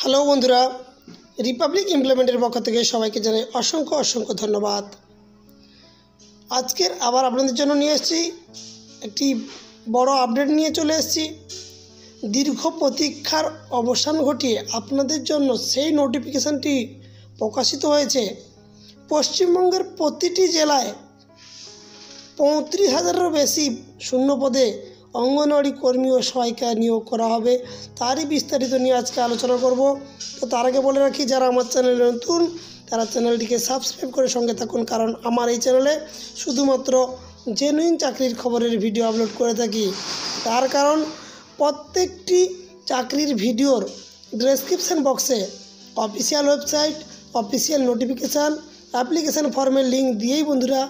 Hello বন্ধুরা, Republic ইমপ্লিমেন্টের পক্ষ থেকে সবাইকে জানাই অসংখ্য ধন্যবাদ। আজকের আবার আপনাদের জন্য নিয়ে এসেছি একটি বড় আপডেট নিয়ে চলে এসেছি। দীর্ঘ প্রতীক্ষার অবসান ঘটিয়ে আপনাদের জন্য সেই নোটিফিকেশানটি প্রকাশিত হয়েছে। পশ্চিমবঙ্গের প্রতিটি জেলায় 35,000-এরও বেশি শূন্য পদে অঙ্গনওয়াড়ি কর্মী ও সহায়িকা নিয়োগ করা হবে। তারই বিস্তারিত নিয়ে আজকে আলোচনা করব। তো তার আগে বলে রাখি, যারা আমার চ্যানেলে নতুন তারা চ্যানেলটিকে সাবস্ক্রাইব করে সঙ্গে থাকুন, কারণ আমার এই চ্যানেলে শুধুমাত্র জেনুইন চাকরির খবরের ভিডিও আপলোড করে থাকি। তার কারণ প্রত্যেকটি চাকরির ভিডিওর ডেসক্রিপশন বক্সে official website, official notification, application ফর্মের লিঙ্ক দিয়েই বন্ধুরা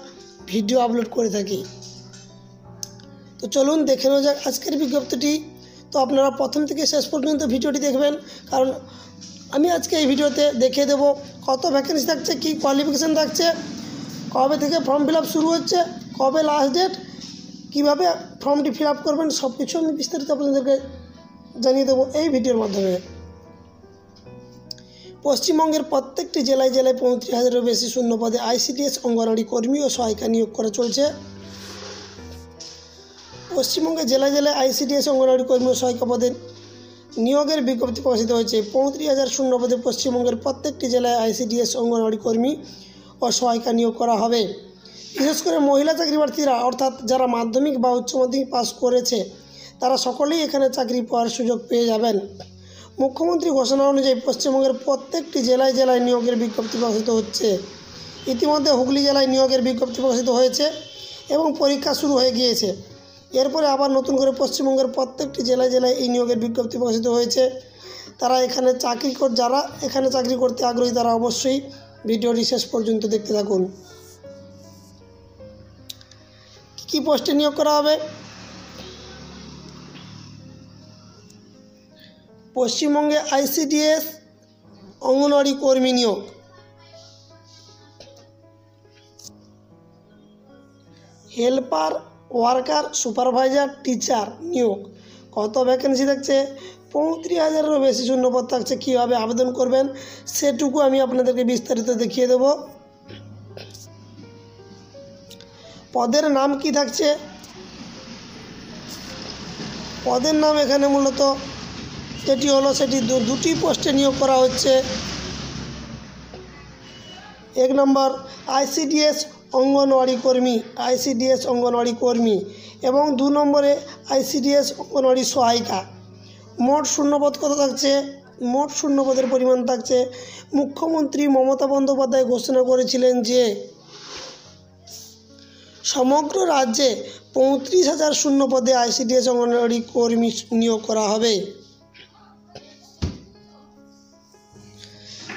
ভিডিও আপলোড করে থাকি। তো চলুন দেখে নেওয়া যাক আজকের বিজ্ঞপ্তিটি। তো আপনারা প্রথম থেকে শেষ পর্যন্ত ভিডিওটি দেখবেন, কারণ আমি আজকে এই ভিডিওতে দেখিয়ে দেব কত ভ্যাকেন্সি থাকছে, কী কোয়ালিফিকেশান থাকছে, কবে থেকে ফর্ম ফিল আপ শুরু হচ্ছে, কবে লাস্ট ডেট, কীভাবে ফর্মটি ফিল আপ করবেন, সব কিছু আমি বিস্তারিত আপনাদেরকে জানিয়ে দেবো এই ভিডিওর মাধ্যমে। পশ্চিমবঙ্গের প্রত্যেকটি জেলায় 35,000-এরও বেশি শূন্য পদে ICDS অঙ্গনওয়াড়ি কর্মী ও সহায়িকা নিয়োগ করা চলছে। পশ্চিমবঙ্গের জেলায় ICDS অঙ্গনওয়াড়ি কর্মী ও সহায়িকা পদে নিয়োগের বিজ্ঞপ্তি প্রকাশিত হয়েছে। 35,000 শূন্য পদে পশ্চিমবঙ্গের প্রত্যেকটি জেলায় ICDS অঙ্গনওয়াড়ি কর্মী ও সহায়িকা নিয়োগ করা হবে। বিশেষ করে মহিলা চাকরি প্রার্থীরা, অর্থাৎ যারা মাধ্যমিক বা উচ্চ মাধ্যমিক পাস করেছে, তারা সকলেই এখানে চাকরি পাওয়ার সুযোগ পেয়ে যাবেন। মুখ্যমন্ত্রী ঘোষণা অনুযায়ী পশ্চিমবঙ্গের প্রত্যেকটি জেলায় নিয়োগের বিজ্ঞপ্তি প্রকাশিত হচ্ছে। ইতিমধ্যে হুগলি জেলায় নিয়োগের বিজ্ঞপ্তি প্রকাশিত হয়েছে এবং পরীক্ষা শুরু হয়ে গিয়েছে। এরপরে আবার নতুন করে পশ্চিমবঙ্গের প্রত্যেকটি জেলায় এই নিয়োগের বিজ্ঞপ্তি প্রকাশিত হয়েছে। যারা এখানে চাকরি করতে আগ্রহী তারা অবশ্যই ভিডিওটি শেষ পর্যন্ত দেখতে থাকুন। কী পোস্টে নিয়োগ করা হবে? পশ্চিমবঙ্গে ICDS অঙ্গনওয়াড়ি কর্মী নিয়োগ। হেল্পার, ওয়ার্কার, সুপারভাইজার, টিচার নিয়োগ। কত ভ্যাকেন্সি থাকছে? 35,000-এরও বেশি শূন্যপদ থাকছে। কীভাবে আবেদন করবেন সেটুকু আমি আপনাদেরকে বিস্তারিত দেখিয়ে দেব। পদের নাম কি থাকছে? পদের নাম এখানে মূলত সেটি দুটি পোস্টে নিয়োগ করা হচ্ছে। 1 নম্বর ICDS অঙ্গনওয়াড়ি কর্মী এবং 2 নম্বরে ICDS অঙ্গনওয়াড়ি সহায়িকা। মোট শূন্যপদ কত থাকছে? মোট শূন্যপদের পরিমাণ থাকছে, মুখ্যমন্ত্রী মমতা বন্দ্যোপাধ্যায় ঘোষণা করেছিলেন যে সমগ্র রাজ্যে 35,000 শূন্য পদে ICDS অঙ্গনওয়াড়ি কর্মী নিয়োগ করা হবে।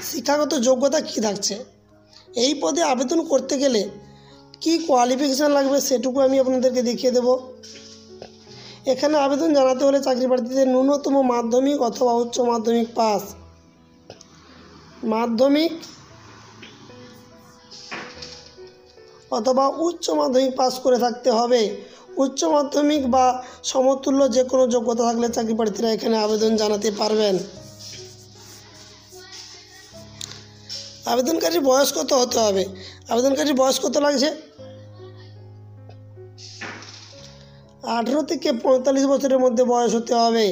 শিক্ষাগত যোগ্যতা কী থাকছে? এই পদে আবেদন করতে গেলে কি কোয়ালিফিকেশান লাগবে সেটুকু আমি আপনাদেরকে দেখিয়ে দেব। এখানে আবেদন জানাতে হলে চাকরি প্রার্থীদের ন্যূনতম মাধ্যমিক অথবা উচ্চ মাধ্যমিক পাস, করে থাকতে হবে। উচ্চ মাধ্যমিক বা সমতুল্য যে কোনো যোগ্যতা থাকলে চাকরি প্রার্থীরা এখানে আবেদন জানাতে পারবেন। আবেদনকারীর বয়স কত হতে হবে? আবেদনকারীর বয়স কত লাগছে? 18 থেকে 45 বছরের মধ্যে বয়স হতে হবে।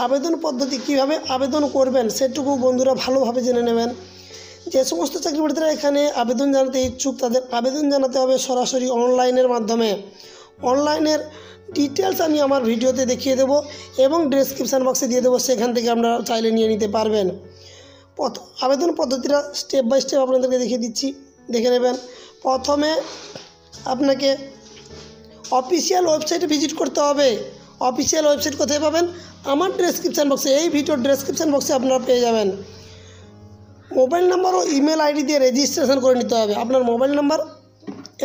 আবেদন পদ্ধতি, কীভাবে আবেদন করবেন সেটুকু বন্ধুরা ভালোভাবে জেনে নেবেন। যে সমস্ত চাকরি প্রার্থীরা এখানে আবেদন জানাতে ইচ্ছুক তাদের আবেদন জানাতে হবে সরাসরি অনলাইনের মাধ্যমে। অনলাইনের ডিটেলস আমি আমার ভিডিওতে দেখিয়ে দেব এবং ডেসক্রিপশান বক্সে দিয়ে দেবো, সেখান থেকে আপনারা চাইলে নিয়ে নিতে পারবেন। আবেদন পদ্ধতিটা স্টেপ বাই স্টেপ আপনাদেরকে দেখিয়ে দিচ্ছি, দেখে নেবেন। প্রথমে আপনাকে অফিসিয়াল ওয়েবসাইটে ভিজিট করতে হবে। অফিসিয়াল ওয়েবসাইট কোথায় পাবেন? আমার ডেসক্রিপশান বক্সে, এই ভিডিওর ডেসক্রিপশান বক্সে আপনারা পেয়ে যাবেন। মোবাইল নাম্বার ও ইমেল আইডি দিয়ে রেজিস্ট্রেশন করে নিতে হবে। আপনার মোবাইল নাম্বার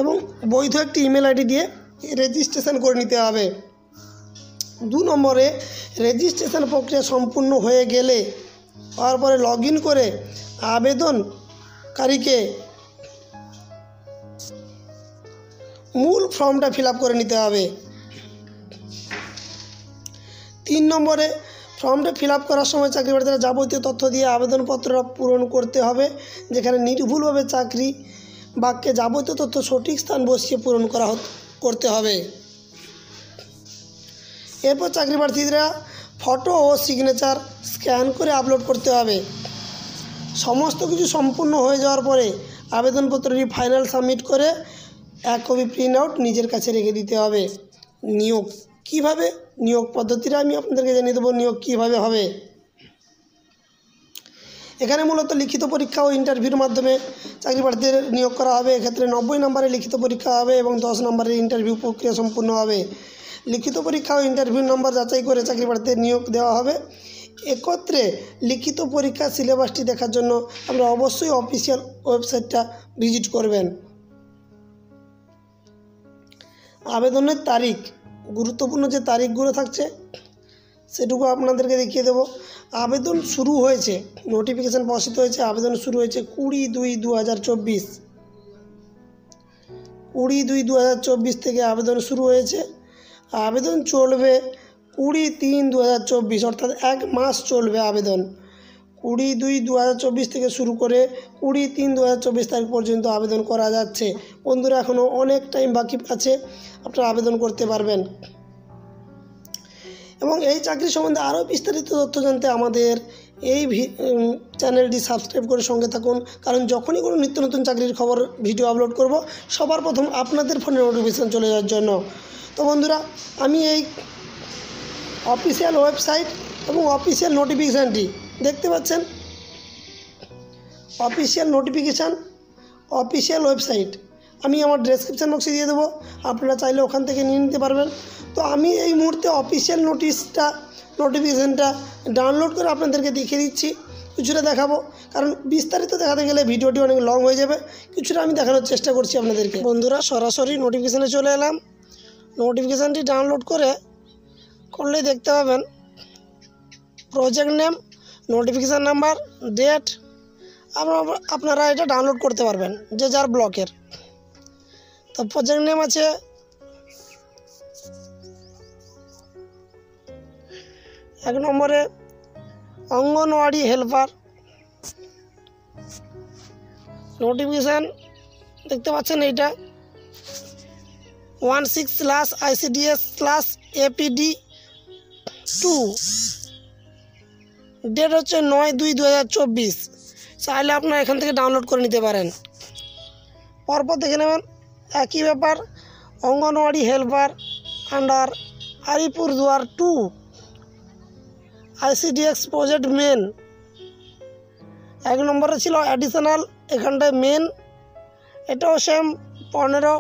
এবং বৈধ একটি ইমেল আইডি দিয়ে রেজিস্ট্রেশন করে নিতে হবে। 2 নম্বরে রেজিস্ট্রেশন প্রক্রিয়া সম্পূর্ণ হয়ে গেলে তারপরে লগ ইন করে আবেদনকারীকে মূল ফর্মটা ফিল আপ করে নিতে হবে। 3 নম্বরে ফর্মটা ফিল আপ করার সময় চাকরি প্রার্থীরা যাবতীয় তথ্য দিয়ে আবেদনপত্র পূরণ করতে হবে, যেখানে নির্ভুলভাবে চাকরি বাক্যে যাবতীয় তথ্য সঠিক স্থান বসিয়ে পূরণ করতে হবে। এরপর চাকরি প্রার্থীরা ফটো ও সিগনেচার স্ক্যান করে আপলোড করতে হবে। সমস্ত কিছু সম্পূর্ণ হয়ে যাওয়ার পরে আবেদনপত্রটি ফাইনাল সাবমিট করে 1 কপি প্রিন্ট আউট নিজের কাছে রেখে দিতে হবে। নিয়োগ কিভাবে, নিয়োগ পদ্ধতিটা আমি আপনাদেরকে জানিয়ে দেবো নিয়োগ কিভাবে হবে। এখানে মূলত লিখিত পরীক্ষা ও ইন্টারভিউর মাধ্যমে চাকরি প্রার্থীদের নিয়োগ করা হবে। এক্ষেত্রে 90 নম্বরের লিখিত পরীক্ষা হবে এবং 10 নম্বরের ইন্টারভিউ প্রক্রিয়া সম্পূর্ণ হবে। লিখিত পরীক্ষা ও ইন্টারভিউ নম্বর যাচাই করে চাকরি প্রার্থীদের নিয়োগ দেওয়া হবে। একত্রে লিখিত পরীক্ষার সিলেবাসটি দেখার জন্য আপনারা অবশ্যই অফিসিয়াল ওয়েবসাইটটা ভিজিট করবেন। আবেদনের তারিখ, গুরুত্বপূর্ণ যে তারিখগুলো থাকছে সেটুকু আপনাদেরকে দেখিয়ে দেব। আবেদন শুরু হয়েছে, নোটিফিকেশান প্রকাশিত হয়েছে, আবেদন শুরু হয়েছে 20/2/2024। 20/2/2024 থেকে আবেদন শুরু হয়েছে। আবেদন চলবে 20/3/2024, অর্থাৎ 1 মাস চলবে আবেদন। 20/2/2024 থেকে শুরু করে 20/3/2024 তারিখ পর্যন্ত আবেদন করা যাচ্ছে। বন্ধুরা, এখনও অনেক টাইম বাকি আছে, আপনারা আবেদন করতে পারবেন। এবং এই চাকরি সম্বন্ধে আরও বিস্তারিত তথ্য জানতে আমাদের এই চ্যানেলটি সাবস্ক্রাইব করে সঙ্গে থাকুন, কারণ যখনই কোনো নিত্য নতুন চাকরির খবর ভিডিও আপলোড করব সবার প্রথম আপনাদের ফোনে নোটিফিকেশান চলে যাওয়ার জন্য। তো বন্ধুরা, আমি এই অফিসিয়াল ওয়েবসাইট এবং অফিসিয়াল নোটিফিকেশানটি দেখতে পাচ্ছেন, অফিসিয়াল নোটিফিকেশান, অফিসিয়াল ওয়েবসাইট আমি আমার ডেসক্রিপশান বক্সে দিয়ে দেবো, আপনারা চাইলে ওখান থেকে নিয়ে নিতে পারবেন। তো আমি এই মুহূর্তে অফিসিয়াল নোটিফিকেশানটা ডাউনলোড করে আপনাদেরকে দেখিয়ে দিচ্ছি। কিছুটা দেখাবো, কারণ বিস্তারিত দেখাতে গেলে ভিডিওটি অনেক লং হয়ে যাবে। কিছুটা আমি দেখানোর চেষ্টা করছি আপনাদেরকে। বন্ধুরা, সরাসরি নোটিফিকেশানে চলে এলাম। নোটিফিকেশানটি ডাউনলোড করলেই দেখতে পাবেন project name, notification number, date. আপনারা এটা ডাউনলোড করতে পারবেন যে যার ব্লকের। তো প্রজেক্ট নেম আছে এক নম্বরে অঙ্গনওয়াড়ি হেল্পার। নোটিফিকেশান দেখতে পাচ্ছেন, এইটা 16/ICDS/APD2, ডেট হচ্ছে 9/2/2024। চাইলে আপনারা এখান থেকে ডাউনলোড করে নিতে পারেন। পরপর দেখে নেবেন একই ব্যাপার, anganwadi helper under Alipurduar 2, ICDS project main. 1 নম্বরে ছিল অ্যাডিশনাল, এখানটায় মেন। এটাও সেম 15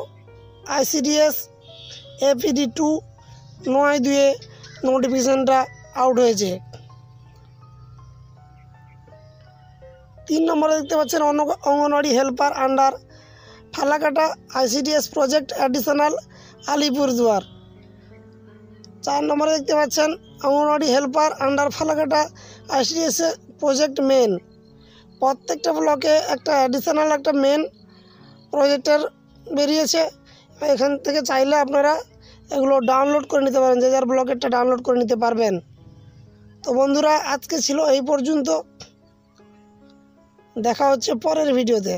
ICDS APD2, 9/2 নোটিফিকেশানটা আউট হয়েছে। 3 নম্বরে দেখতে পাচ্ছেন anganwadi helper under Falakata ICDS project additional Alipurduar. 4 নম্বরে দেখতে পাচ্ছেন anganwadi helper under Falakata ICDS project main. প্রত্যেকটা ব্লকে একটা অ্যাডিশনাল একটা মেন প্রজেক্টের বেরিয়েছে। এখান থেকে চাইলে আপনারা এগুলো ডাউনলোড করে নিতে পারেন, যে যার ব্লকেরটা ডাউনলোড করে নিতে পারবেন। তো বন্ধুরা, আজকে ছিল এই পর্যন্ত, দেখা হচ্ছে পরের ভিডিওতে।